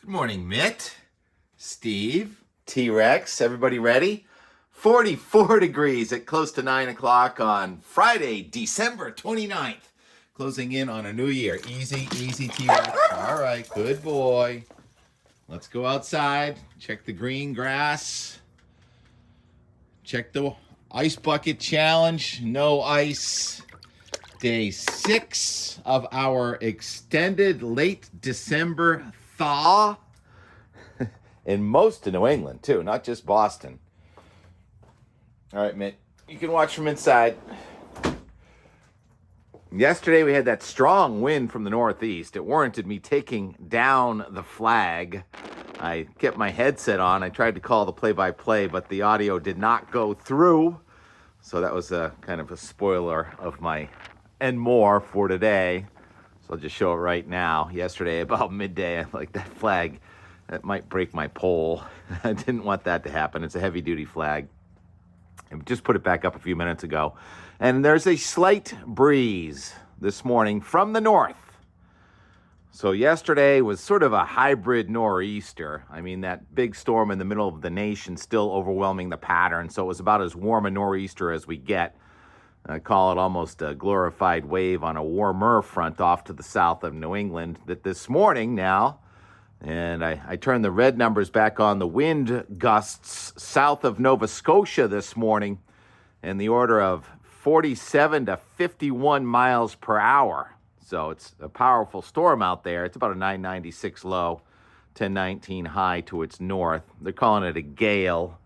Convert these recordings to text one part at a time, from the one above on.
Good morning, Mitt, Steve, T-Rex. Everybody ready? 44 degrees at close to 9 o'clock on Friday, December 29th. Closing in on a new year. Easy, T-Rex. All right, good boy. Let's go outside. Check the green grass. Check the ice bucket challenge. No ice. Day 6 of our extended late December thaw. In most of New England, too, not just Boston. All right, Mitt, you can watch from inside. Yesterday, we had that strong wind from the northeast. It warranted me taking down the flag. I kept my headset on. I tried to call the play-by-play, but the audio did not go through. So that was a kind of a spoiler of my and more for today. So I'll just show it right now. Yesterday, about midday, like that flag, that might break my pole. I didn't want that to happen. It's a heavy-duty flag. I just put it back up a few minutes ago. And there's a slight breeze this morning from the north. So yesterday was sort of a hybrid nor'easter. I mean, that big storm in the middle of the nation still overwhelming the pattern. So it was about as warm a nor'easter as we get. I call it almost a glorified wave on a warmer front off to the south of New England. That this morning now, and I turned the red numbers back on, the wind gusts south of Nova Scotia this morning in the order of 47 to 51 miles per hour. So it's a powerful storm out there. It's about a 996 low, 1019 high to its north. They're calling it a gale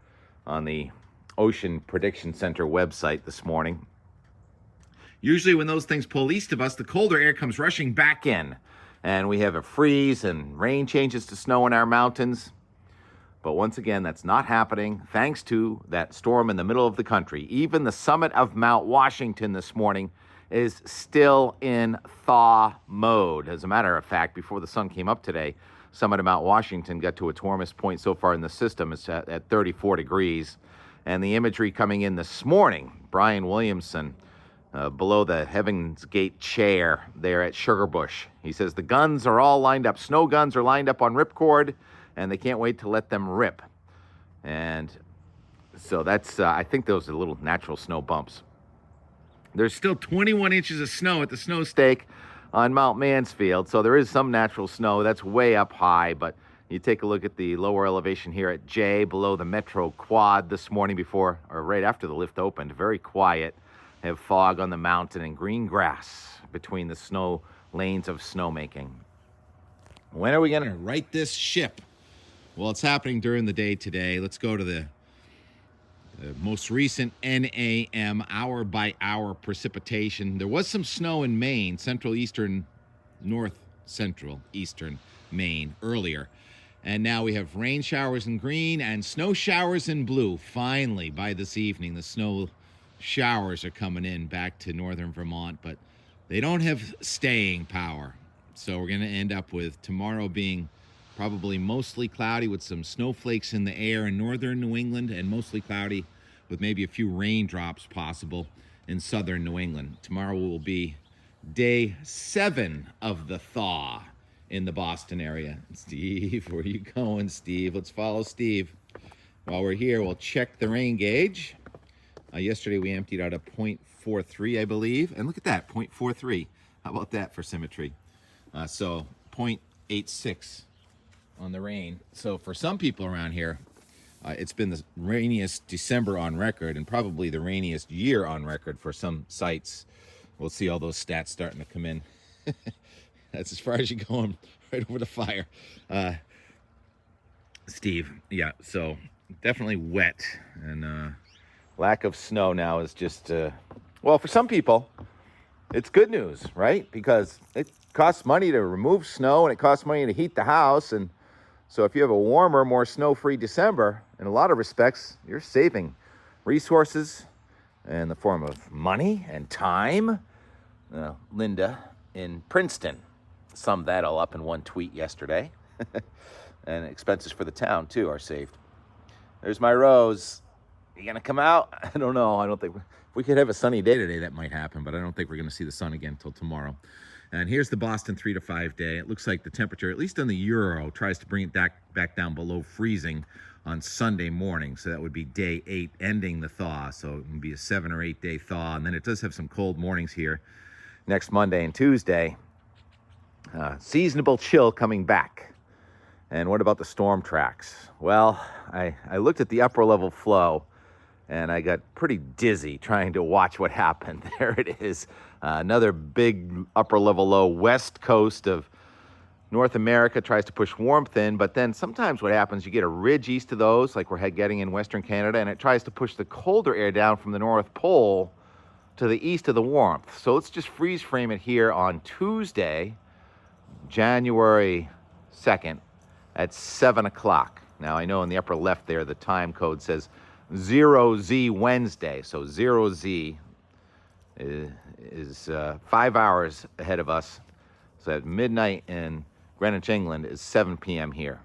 on the Ocean Prediction Center website this morning. Usually when those things pull east of us, the colder air comes rushing back in, and we have a freeze and rain changes to snow in our mountains. But once again, that's not happening thanks to that storm in the middle of the country. Even the summit of Mount Washington this morning is still in thaw mode. As a matter of fact, before the sun came up today, summit of Mount Washington got to its warmest point so far in the system. It's at 34 degrees. And the imagery coming in this morning, Brian Williamson, below the Heaven's Gate chair there at Sugarbush. He says the guns are all lined up. Snow guns are lined up on ripcord, and they can't wait to let them rip. And so that's, I think those are little natural snow bumps. There's still 21 inches of snow at the snow stake on Mount Mansfield, so there is some natural snow. That's way up high, but you take a look at the lower elevation here at J, below the Metro Quad this morning before, or right after the lift opened. Very quiet. Have fog on the mountain and green grass between the snow lanes of snowmaking. When are we going to right this ship? Well, it's happening during the day today. Let's go to the most recent NAM hour-by-hour precipitation. There was some snow in Maine, north central eastern Maine earlier. And now we have rain showers in green and snow showers in blue. Finally, by this evening, the snow showers are coming in back to northern Vermont, but they don't have staying power. So we're going to end up with tomorrow being probably mostly cloudy with some snowflakes in the air in northern New England, and mostly cloudy with maybe a few raindrops possible in southern New England. Tomorrow will be day 7 of the thaw in the Boston area. Steve, where are you going, Steve? Let's follow Steve. While we're here, we'll check the rain gauge. Yesterday, we emptied out a 0.43, I believe. And look at that, 0.43. How about that for symmetry? So 0.86 on the rain. So for some people around here, it's been the rainiest December on record and probably the rainiest year on record for some sites. We'll see all those stats starting to come in. That's as far as you go, right over the fire. Steve, yeah, so definitely wet. And lack of snow now is just, well, for some people, it's good news, right? Because it costs money to remove snow and it costs money to heat the house. And so if you have a warmer, more snow-free December, in a lot of respects, you're saving resources in the form of money and time. Linda in Princeton summed that all up in one tweet yesterday. And expenses for the town, too, are saved. There's my Rose. You going to come out? I don't know. I don't think... If we could have a sunny day today, that might happen, but I don't think we're going to see the sun again until tomorrow. And here's the Boston 3 to 5 day. It looks like the temperature, at least on the Euro, tries to bring it back down below freezing on Sunday morning. So that would be day 8, ending the thaw. So it would be a 7 or 8 day thaw. And then it does have some cold mornings here next Monday and Tuesday. Seasonable chill coming back. And what about the storm tracks? Well, I looked at the upper level flow, and I got pretty dizzy trying to watch what happened. There it is, another big upper level low west coast of North America tries to push warmth in, but then sometimes what happens, you get a ridge east of those, like we're getting in Western Canada, and it tries to push the colder air down from the North Pole to the east of the warmth. So let's just freeze frame it here on Tuesday, January 2nd at 7 o'clock. Now, I know in the upper left there, the time code says 0Z Wednesday. So 0Z is 5 hours ahead of us. So at midnight in Greenwich, England is 7 p.m. here.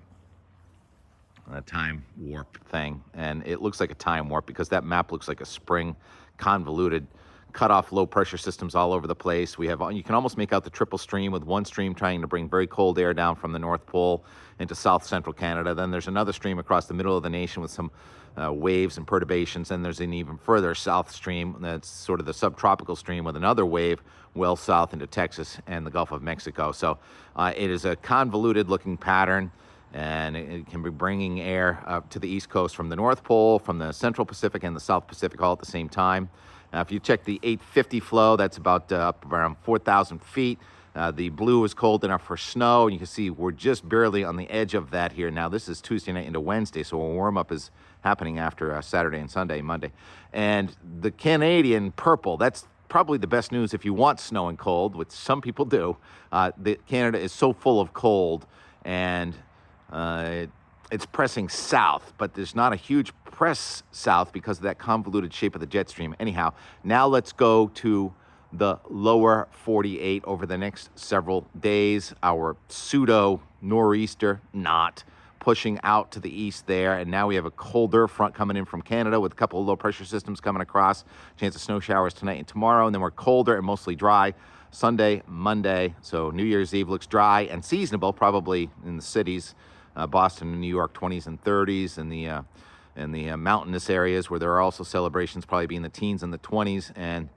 A time warp thing. And it looks like a time warp because that map looks like a spring, convoluted, cut off low pressure systems all over the place. You can almost make out the triple stream, with one stream trying to bring very cold air down from the North Pole into south central Canada. Then there's another stream across the middle of the nation with some waves and perturbations. Then there's an even further south stream that's sort of the subtropical stream with another wave well south into Texas and the Gulf of Mexico. So it is a convoluted looking pattern, and it can be bringing air up to the east coast from the North Pole, from the Central Pacific and the South Pacific all at the same time. Now, if you check the 850 flow, that's about up around 4,000 feet. The blue is cold enough for snow, and you can see we're just barely on the edge of that here. Now, this is Tuesday night into Wednesday, so a warm-up is happening after Saturday and Sunday, Monday. And the Canadian purple, that's probably the best news if you want snow and cold, which some people do. Canada is so full of cold, and it's pressing south, but there's not a huge press south because of that convoluted shape of the jet stream. Anyhow, now let's go to the lower 48 over the next several days. Our pseudo nor'easter not pushing out to the east there, and now we have a colder front coming in from Canada with a couple of low pressure systems coming across. Chance of snow showers tonight and tomorrow, and then we're colder and mostly dry Sunday, Monday. So New Year's Eve looks dry and seasonable, probably in the cities. Boston and New York, 20s and 30s, and the mountainous areas where there are also celebrations, probably be in the teens and the 20s. And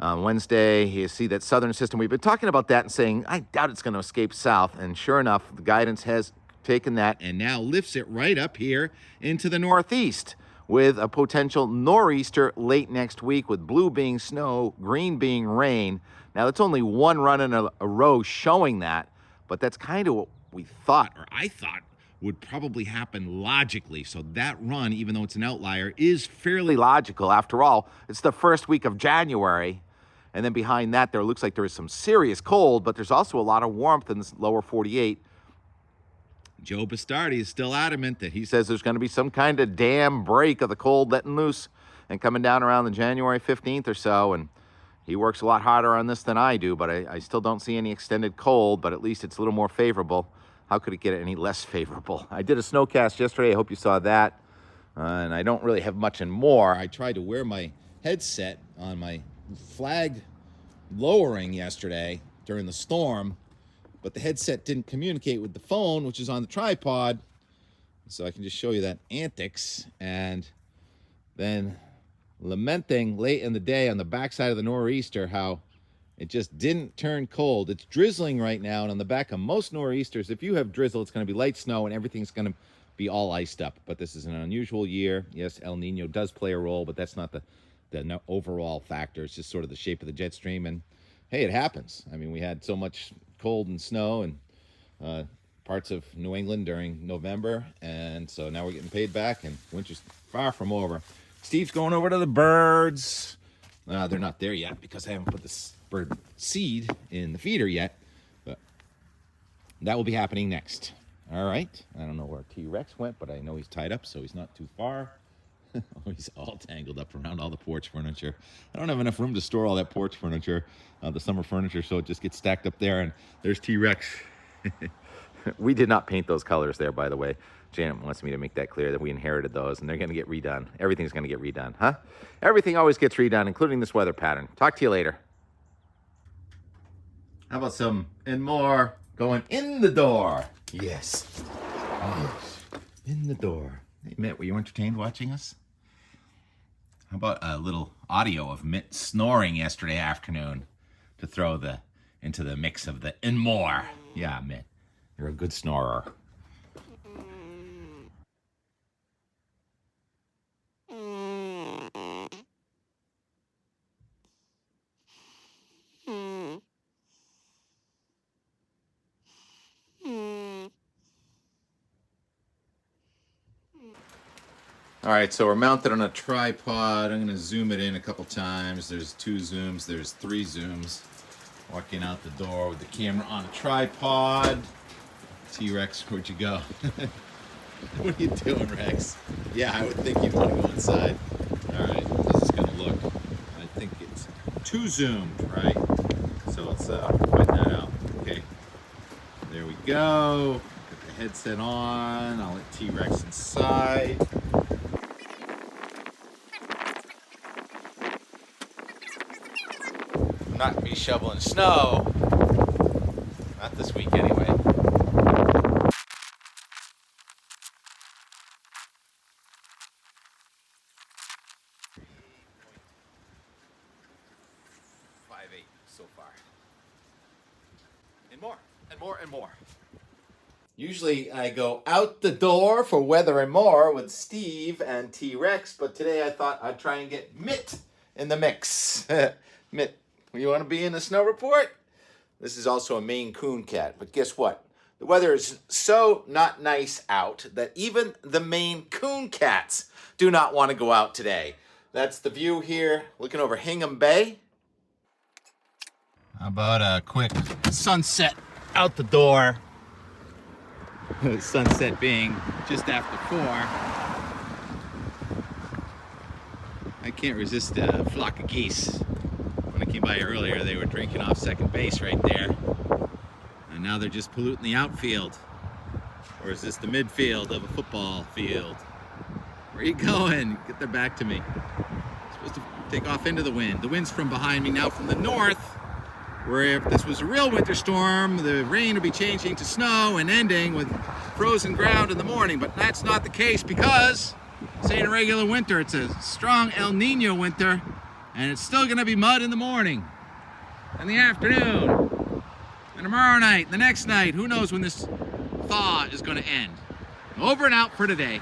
Wednesday, you see that southern system. We've been talking about that and saying, I doubt it's going to escape south. And sure enough, the guidance has taken that and now lifts it right up here into the northeast with a potential nor'easter late next week, with blue being snow, green being rain. Now, that's only one run in a row showing that, but that's kind of what we thought, or I thought, would probably happen logically. So that run, even though it's an outlier, is fairly logical. After all, it's the first week of January, and then behind that, there looks like there is some serious cold, but there's also a lot of warmth in this lower 48. Joe Bastardi is still adamant that he says there's going to be some kind of dam break of the cold letting loose and coming down around the January 15th or so, and he works a lot harder on this than I do, but I still don't see any extended cold, but at least it's a little more favorable. How could it get any less favorable? I did a snowcast yesterday. I hope you saw that. And I don't really have much and more. I tried to wear my headset on my flag lowering yesterday during the storm, but the headset didn't communicate with the phone, which is on the tripod. So I can just show you that antics. And then lamenting late in the day on the backside of the nor'easter how it just didn't turn cold. It's drizzling right now, and on the back of most nor'easters, if you have drizzle, it's going to be light snow, and everything's going to be all iced up. But this is an unusual year. Yes, El Nino does play a role, but that's not the overall factor. It's just sort of the shape of the jet stream, and hey, it happens. I mean, we had so much cold and snow in parts of New England during November, and so now we're getting paid back, and winter's far from over. Steve's going over to the birds. They're not there yet because I haven't put this bird seed in the feeder yet, but that will be happening next. All right. I don't know where T-Rex went, but I know he's tied up, so he's not too far. Oh, he's all tangled up around all the porch furniture. I don't have enough room to store all that porch furniture, the summer furniture, so it just gets stacked up there, and there's T-Rex. We did not paint those colors there, by the way. Janet wants me to make that clear that we inherited those, and they're going to get redone. Everything's going to get redone, huh? Everything always gets redone, including this weather pattern. Talk to you later. How about some and more going in the door? Yes. Yes. In the door. Hey, Mitt, were you entertained watching us? How about a little audio of Mitt snoring yesterday afternoon to throw into the mix of the and more? Yeah, Mitt, you're a good snorer. All right, so we're mounted on a tripod. I'm going to zoom it in a couple times. There's 2 zooms, there's 3 zooms. Walking out the door with the camera on a tripod. T-Rex, where'd you go? What are you doing, Rex? Yeah, I would think you'd want to go inside. All right, how's this going to look? I think it's 2 zoomed, right? So let's find that out. Okay, there we go. Got the headset on. I'll let T-Rex inside. Not gonna be shoveling snow. Not this week anyway. 5.8 so far. And more, and more, and more. Usually I go out the door for weather and more with Steve and T-Rex, but today I thought I'd try and get Mitt in the mix. Mitt, you want to be in the snow report? This is also a Maine Coon cat, but guess what? The weather is so not nice out that even the Maine Coon cats do not want to go out today. That's the view here, looking over Hingham Bay. How about a quick sunset out the door? Sunset being just after 4. I can't resist a flock of geese. When I came by earlier, they were drinking off second base right there. And now they're just polluting the outfield. Or is this the midfield of a football field? Where are you going? Get their back to me. I'm supposed to take off into the wind. The wind's from behind me now from the north, where if this was a real winter storm, the rain would be changing to snow and ending with frozen ground in the morning. But that's not the case because this ain't a regular winter. It's a strong El Nino winter. And it's still going to be mud in the morning, in the afternoon, and tomorrow night, the next night. Who knows when this thaw is going to end. Over and out for today.